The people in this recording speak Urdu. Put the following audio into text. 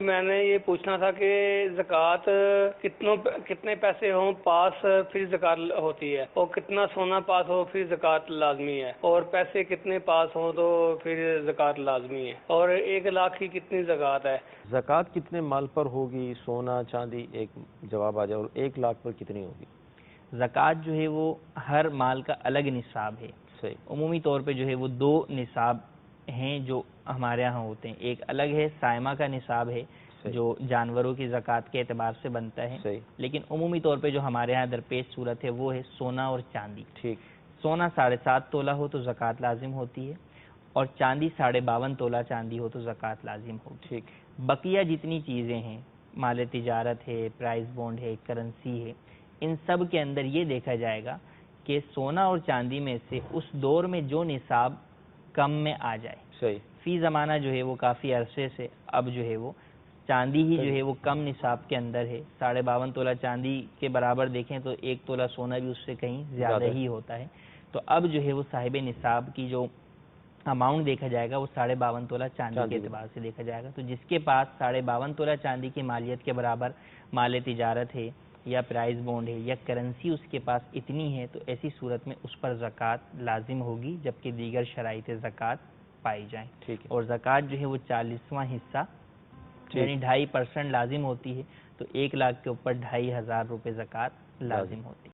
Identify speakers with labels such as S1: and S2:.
S1: میں نے یہ پوچھنا تھا کہ زکوٰۃ کتنے پیسے ہوں پاس پھر زکوٰۃ ہوتی ہے، اور کتنا سونا پاس ہو پھر زکوٰۃ لازمی ہے، اور پیسے کتنے پاس ہوں تو پھر زکوٰۃ لازمی ہے، اور 1 لاکھ کی کتنی زکوٰۃ ہے؟
S2: زکوٰۃ کتنے مال پر ہوگی؟ سونا چاندی ایک جواب آ جائے، اور 1 لاکھ پر کتنی ہوگی؟
S3: زکوٰۃ جو ہے وہ ہر مال کا الگ نصاب ہے۔
S2: صحیح۔
S3: عمومی طور پہ جو ہے وہ 2 نصاب ہیں جو ہمارے ہاں ہوتے ہیں، ایک الگ ہے سائمہ کا نصاب ہے جو جانوروں کی زکوٰۃ کے اعتبار سے بنتا ہے، لیکن عمومی طور پہ جو ہمارے ہاں درپیش صورت ہے وہ ہے سونا اور چاندی۔
S2: ٹھیک۔
S3: سونا 7.5 تولہ ہو تو زکوٰۃ لازم ہوتی ہے، اور چاندی 52.5 تولہ چاندی ہو تو زکوٰۃ لازم ہوگی۔
S2: ٹھیک۔
S3: بقیہ جتنی چیزیں ہیں، مال تجارت ہے، پرائز بونڈ ہے، کرنسی ہے، ان سب کے اندر یہ دیکھا جائے گا کہ سونا اور چاندی میں سے اس دور میں جو نصاب کم میں آ جائے۔
S2: صحیح۔
S3: فی زمانہ جو ہے وہ کافی عرصے سے اب جو ہے وہ چاندی ہی جو ہے وہ کم نصاب کے اندر ہے۔ 52.5 تولہ چاندی کے برابر دیکھیں تو 1 تولہ سونا بھی اس سے کہیں زیادہ ہی ہوتا ہے۔ تو اب جو ہے وہ صاحب نصاب کی جو اماؤنٹ دیکھا جائے گا وہ 52.5 تولہ چاندی کے اعتبار سے دیکھا جائے گا۔ تو جس کے پاس 52.5 تولہ چاندی کی مالیت کے برابر مال تجارت ہے یا پرائز بونڈ ہے یا کرنسی اس کے پاس اتنی ہے، تو ایسی صورت میں اس پر زکوٰۃ لازم ہوگی، جبکہ دیگر شرائط زکوٰۃ پائی جائیں۔ اور زکوٰۃ جو ہے وہ 40واں حصہ یعنی 2.5% لازم ہوتی ہے، تو 1 لاکھ کے اوپر 2,500 روپے زکوٰۃ لازم ہوتی ہے۔